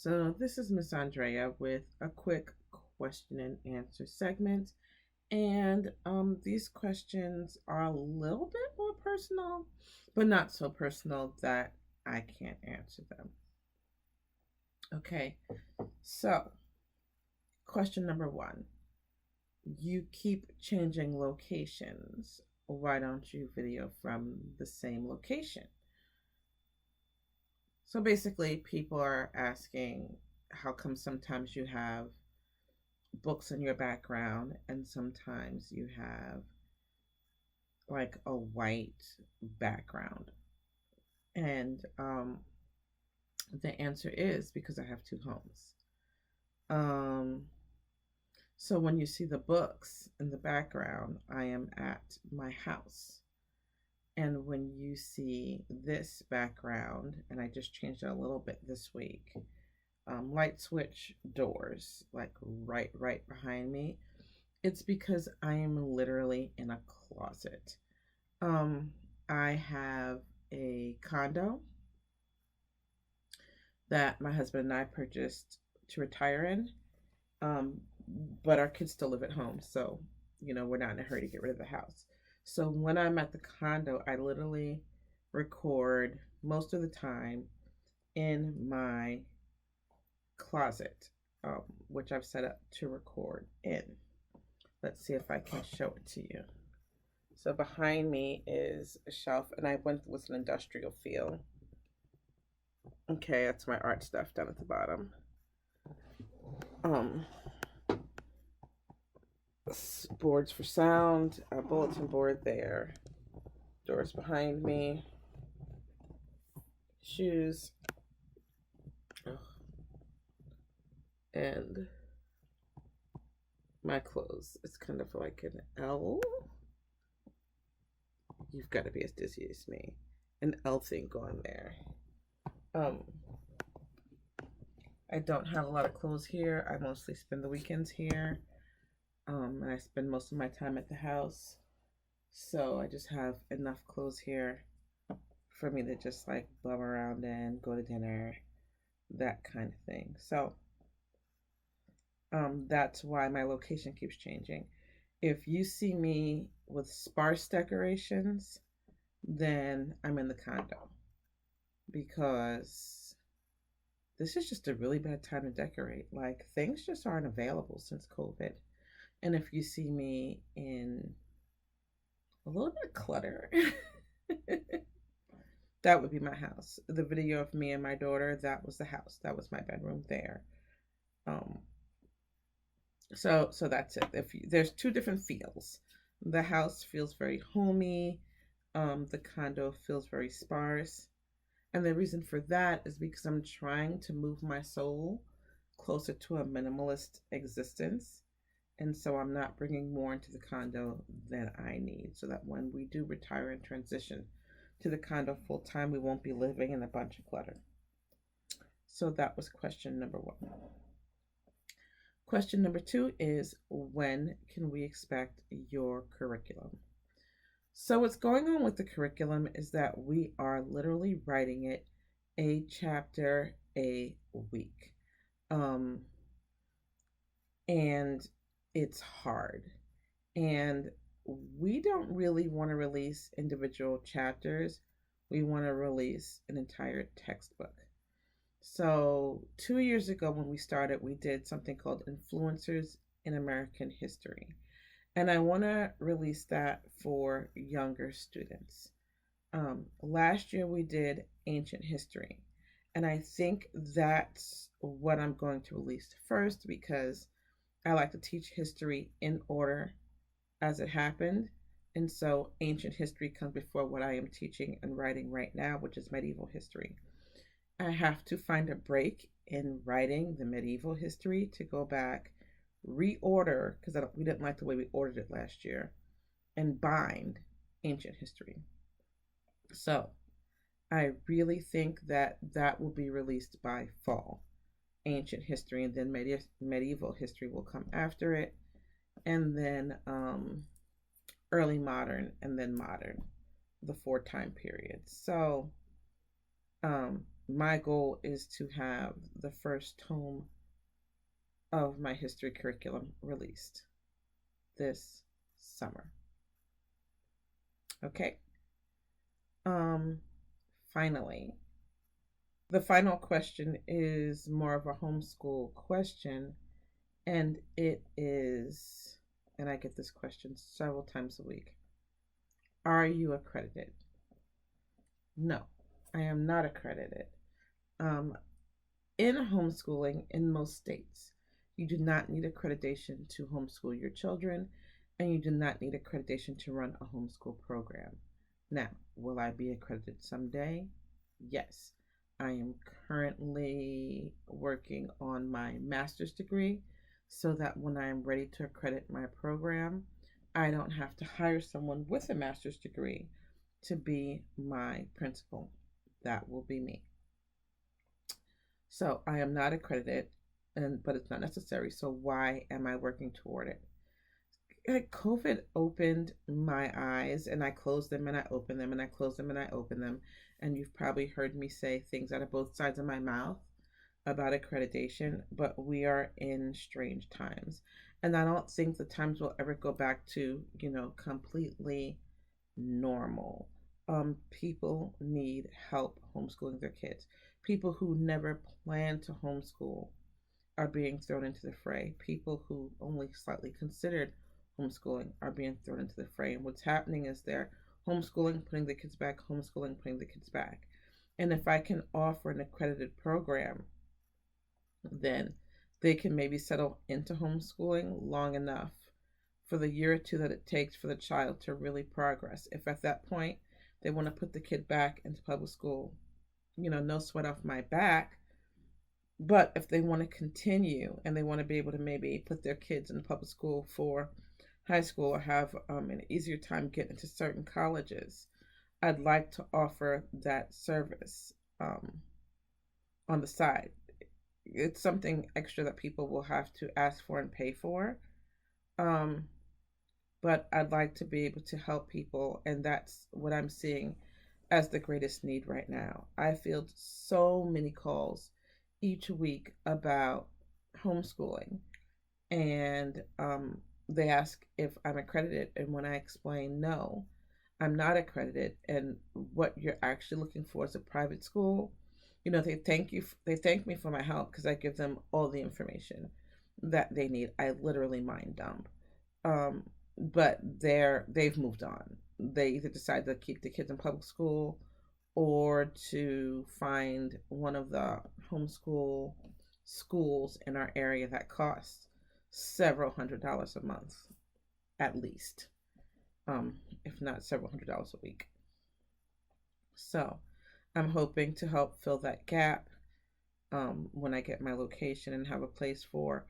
So this is Miss Andrea with a quick question and answer segment. And these questions are a little bit more personal, but not so personal that I can't answer them. Okay, so question number one. You keep changing locations. Why don't you video from the same location? So basically, people are asking how come sometimes you have books in your background and sometimes you have like a white background. And the answer is because I have two homes. Um, so when you see the books in the background, I am at my house. And when you see this background, and I just changed it a little bit this week, light switch doors, like right behind me, it's because I am literally in a closet. Um, I have a condo that my husband and I purchased to retire in, um, but our kids still live at home, so we're not in a hurry to get rid of the house. So when I'm at the condo, I literally record most of the time in my closet, which I've set up to record in. Let's see if I can show it to you. So behind me is a shelf, and I went with an industrial feel. Okay, that's my art stuff down at the bottom. Boards for sound, a bulletin board there, doors behind me, shoes, and my clothes. It's kind of like an L. You've got to be as dizzy as me. An L thing going there. I don't have a lot of clothes here. I mostly spend the weekends here. And I spend most of my time at the house. So I just have enough clothes here for me to just like bum around in, go to dinner, that kind of thing. So that's why my location keeps changing. If you see me with sparse decorations, then I'm in the condo because this is just a really bad time to decorate. Like things just aren't available since COVID. And if you see me in a little bit of clutter, that would be my house. The video of me and my daughter, that was the house. That was my bedroom there. So that's it. There's two different feels. The house feels very homey. The condo feels very sparse. And the reason for that is because I'm trying to move my soul closer to a minimalist existence. And so I'm not bringing more into the condo than I need, so that when we do retire and transition to the condo full time, we won't be living in a bunch of clutter. So that was question number one. Question number two is, when can we expect your curriculum? So what's going on with the curriculum is that we are literally writing it a chapter a week. And it's hard. And we don't really want to release individual chapters. We want to release an entire textbook. So 2 years ago when we started, we did something called Influencers in American History. And I want to release that for younger students. Last year we did Ancient History. And I think that's what I'm going to release first because I like to teach history in order as it happened. And so ancient history comes before what I am teaching and writing right now, which is medieval history. I have to find a break in writing the medieval history to go back, reorder, because we didn't like the way we ordered it last year, and bind ancient history. So I really think that that will be released by fall. Ancient history, and then medieval history will come after it, and then early modern, and then modern, the 4 time periods. So my goal is to have the first tome of my history curriculum released this summer. Okay. Um, Finally, the final question is more of a homeschool question, and it is, and I get this question several times a week: are you accredited? No, I am not accredited. Um, in homeschooling in most states, you do not need accreditation to homeschool your children, and you do not need accreditation to run a homeschool program. Now, will I be accredited someday? Yes. I am currently working on my master's degree so that when I am ready to accredit my program, I don't have to hire someone with a master's degree to be my principal. That will be me. So I am not accredited, and but it's not necessary. So why am I working toward it? Like COVID opened my eyes, and I closed them and I opened them and I closed them and I opened them. And you've probably heard me say things out of both sides of my mouth about accreditation, but we are in strange times. And I don't think the times will ever go back to, completely normal. People need help homeschooling their kids. People who never planned to homeschool are being thrown into the fray. People who only slightly considered homeschooling are being thrown into the fray. And what's happening is they're homeschooling, putting the kids back, homeschooling, putting the kids back. And if I can offer an accredited program, then they can maybe settle into homeschooling long enough for the year or two that it takes for the child to really progress. If at that point they want to put the kid back into public school, no sweat off my back. But if they want to continue and they want to be able to maybe put their kids in public school for high school or have an easier time getting into certain colleges, I'd like to offer that service on the side. It's something extra that people will have to ask for and pay for. Um, but I'd like to be able to help people, and that's what I'm seeing as the greatest need right now. I field so many calls each week about homeschooling, and they ask if I'm accredited, and when I explain no, I'm not accredited, and what you're actually looking for is a private school. They thank me for my help because I give them all the information that they need. I literally mind dump. Um, but they've moved on. They either decide to keep the kids in public school or to find one of the homeschool schools in our area that costs several $100s a month, at least, if not several $100s a week. So I'm hoping to help fill that gap when I get my location and have a place for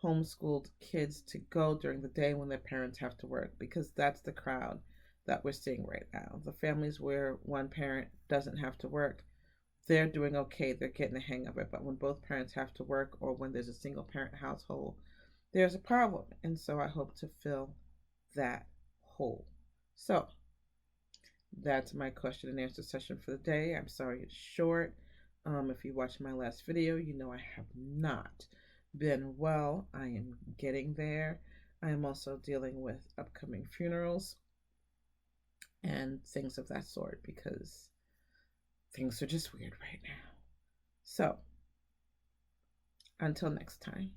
homeschooled kids to go during the day when their parents have to work, because that's the crowd that we're seeing right now. The families where one parent doesn't have to work, they're doing okay, they're getting the hang of it. But when both parents have to work or when there's a single parent household, there's a problem. And so I hope to fill that hole. So that's my question and answer session for the day. I'm sorry it's short. If you watched my last video, you know I have not been well. I am getting there. I am also dealing with upcoming funerals and things of that sort because things are just weird right now. So, until next time.